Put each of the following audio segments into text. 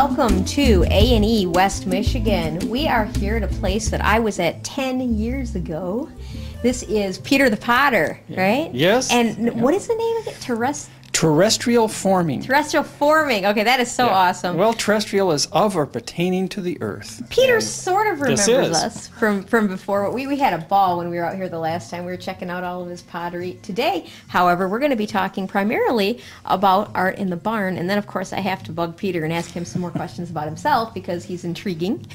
welcome to A&E West Michigan. We are here at a place that I was at 10 years ago. This is Peter the Potter, right? Yes. And what is the name of it? Terrestrial Forming. Terrestrial Forming. Okay, that is so awesome. Well, terrestrial is of or pertaining to the earth. Peter sort of remembers us from before. We had a ball when we were out here the last time. We were checking out all of his pottery. Today, however, we're going to be talking primarily about art in the barn. And then, of course, I have to bug Peter and ask him some more questions about himself because he's intriguing.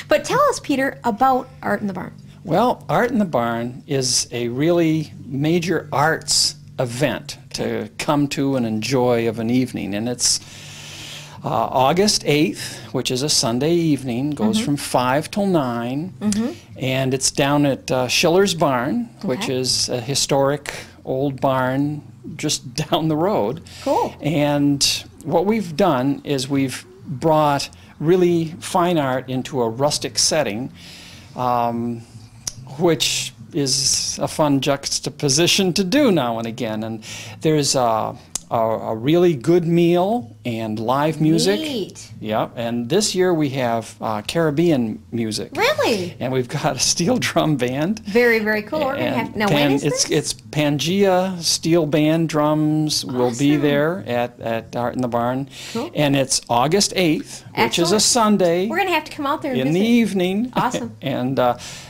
But tell us, Peter, about art in the barn. Well, Art in the Barn is a really major arts event to come to and enjoy of an evening, and it's August 8th, which is a Sunday evening, goes from 5 till 9, and it's down at Schiller's Barn, which is a historic old barn just down the road. Cool. And what we've done is we've brought really fine art into a rustic setting, which is a fun juxtaposition to do now and again. And there's a really good meal and live music. Neat. Yep. And this year we have Caribbean music. Really? And we've got a steel drum band. Very, very cool. We're gonna have, now, when is this? It's Pangea Steel Band drums will be there at Art in the Barn. Cool. And it's August 8th, which is a Sunday. We're going to have to come out there and in visit. The evening. Awesome. And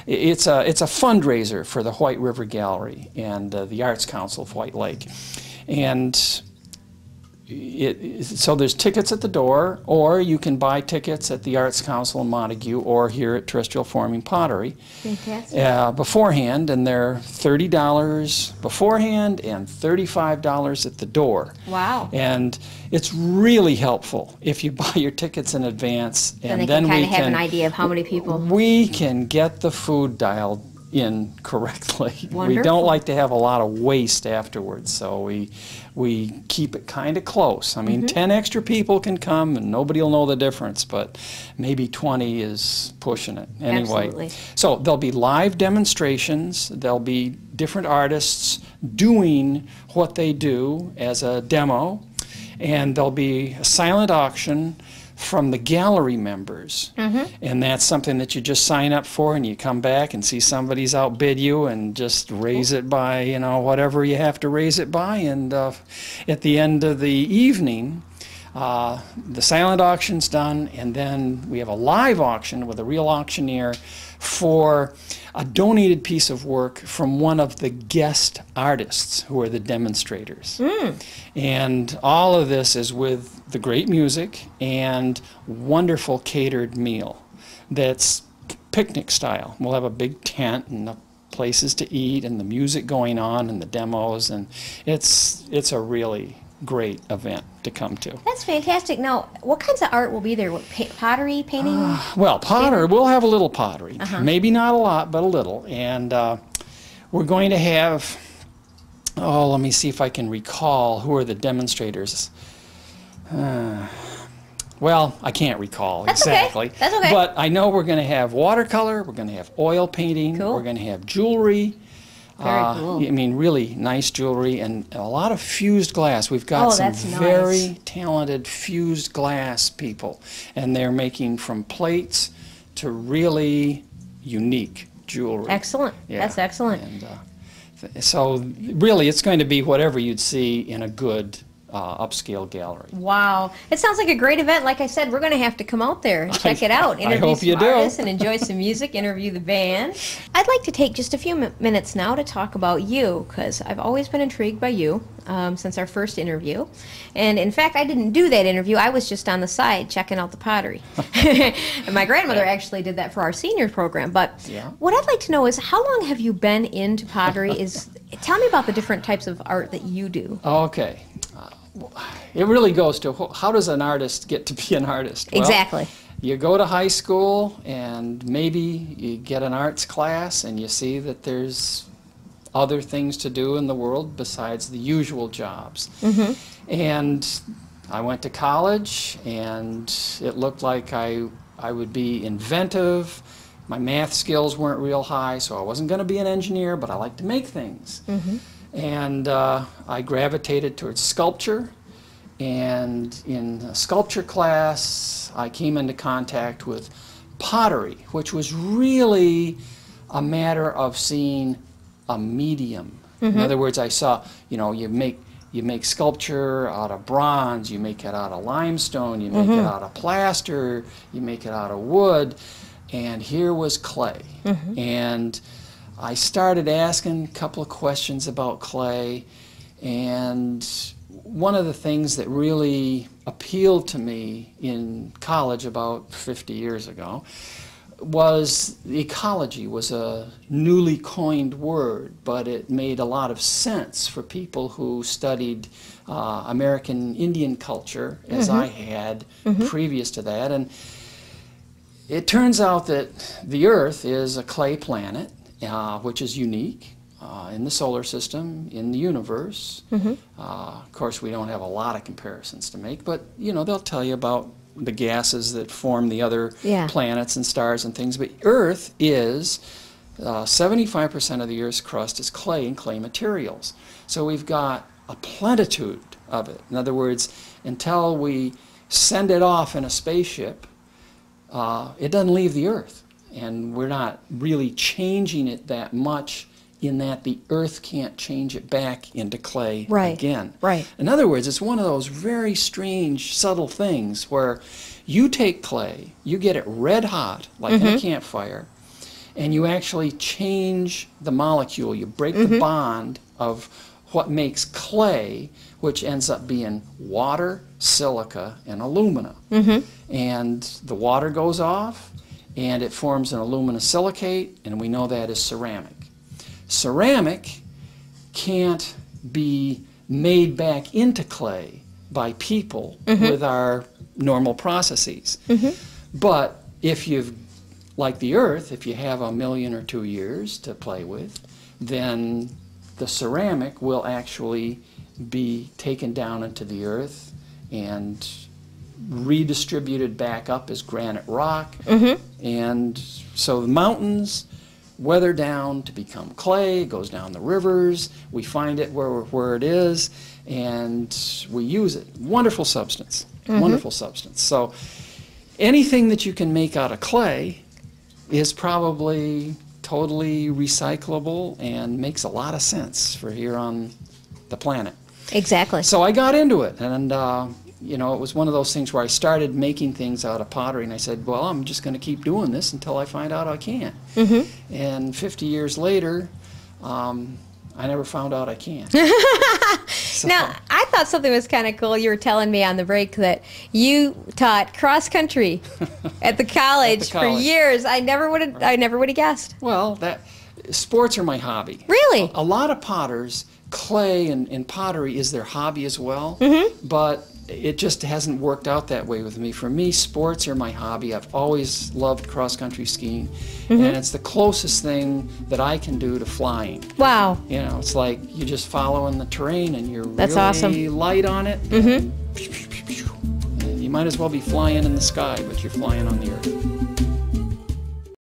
it's a fundraiser for the White River Gallery and the Arts Council of White Lake. And so there's tickets at the door, or you can buy tickets at the Arts Council in Montague or here at Terrestrial Forming Pottery. Fantastic. Beforehand, and they're $30 beforehand and $35 at the door. Wow. And it's really helpful if you buy your tickets in advance. And then we can have an idea of how many people. We can get the food dialed in correctly. Wonderful. We don't like to have a lot of waste afterwards, so we keep it kind of close. I mean, 10 extra people can come and nobody will know the difference, but maybe 20 is pushing it. Anyway, absolutely. So there'll be live demonstrations, there'll be different artists doing what they do as a demo, and there'll be a silent auction from the gallery members. And that's something that you just sign up for, and you come back and see somebody's outbid you and just raise it by, you know, whatever you have to raise it by. And at the end of the evening, the silent auction's done, and then we have a live auction with a real auctioneer for a donated piece of work from one of the guest artists who are the demonstrators. And all of this is with the great music and wonderful catered meal that's picnic style. We'll have a big tent and the places to eat and the music going on and the demos, and it's a really great event to come to. That's fantastic. Now, what kinds of art will be there? What, pottery, painting? Well, pottery. We'll have a little pottery. Maybe not a lot, but a little. And we're going to have, let me see if I can recall who are the demonstrators. Well, I can't recall exactly. Okay. That's okay. But I know we're going to have watercolor, we're going to have oil painting, we're going to have jewelry. Very cool. I mean, really nice jewelry and a lot of fused glass. We've got some very talented fused glass people, and they're making from plates to really unique jewelry. Excellent. Yeah. That's excellent. And so really, it's going to be whatever you'd see in a good upscale gallery. Wow. It sounds like a great event. Like I said, we're going to have to come out there and check it out. Interview some artists and enjoy some music, interview the band. I'd like to take just a few minutes now to talk about you, because I've always been intrigued by you since our first interview. And in fact, I didn't do that interview. I was just on the side checking out the pottery. And my grandmother actually did that for our senior program. But what I'd like to know is, how long have you been into pottery? Tell me about the different types of art that you do. Okay. It really goes to how does an artist get to be an artist? Well, exactly. You go to high school and maybe you get an arts class and you see that there's other things to do in the world besides the usual jobs. And I went to college and it looked like I would be inventive. My math skills weren't real high, so I wasn't going to be an engineer, but I like to make things. And I gravitated towards sculpture And in a sculpture class, I came into contact with pottery, which was really a matter of seeing a medium. In other words, I saw, you know, you make sculpture out of bronze, you make it out of limestone, you make it out of plaster, you make it out of wood, and here was clay. And I started asking a couple of questions about clay, and one of the things that really appealed to me in college about 50 years ago was ecology was a newly coined word, but it made a lot of sense for people who studied American Indian culture, as I had previous to that. And it turns out that the Earth is a clay planet, which is unique in the solar system, in the universe. Of course, we don't have a lot of comparisons to make, but you know, they'll tell you about the gases that form the other planets and stars and things. But Earth is 75% of the Earth's crust is clay and clay materials. So we've got a plenitude of it. In other words, until we send it off in a spaceship, it doesn't leave the Earth. And we're not really changing it that much, in that the Earth can't change it back into clay again. In other words, it's one of those very strange, subtle things where you take clay, you get it red hot, like in a campfire, and you actually change the molecule. You break the bond of what makes clay, which ends up being water, silica, and alumina. And the water goes off, and it forms an aluminosilicate, and we know that is ceramic. Ceramic can't be made back into clay by people with our normal processes. But if you've, like the Earth, if you have 1 million or 2 years to play with, then the ceramic will actually be taken down into the Earth and redistributed back up as granite rock. And so the mountains weather down to become clay, it goes down the rivers, we find it where it is, and we use it. Wonderful substance, wonderful substance. So anything that you can make out of clay is probably totally recyclable and makes a lot of sense for here on the planet. Exactly. So I got into it, and you know, it was one of those things where I started making things out of pottery, and I said, well, I'm just going to keep doing this until I find out I can't. And 50 years later, I never found out I can't. So. Now, I thought something was kind of cool. You were telling me on the break that you taught cross country at the college, for years. I never would have guessed. Well, sports are my hobby. Really? A lot of potters, clay and pottery is their hobby as well, but it just hasn't worked out that way with me. For me, sports are my hobby. I've always loved cross-country skiing, and it's the closest thing that I can do to flying. Wow. You know, it's like you're just following the terrain, and you're That's really awesome. light on it. And you might as well be flying in the sky, but you're flying on the earth.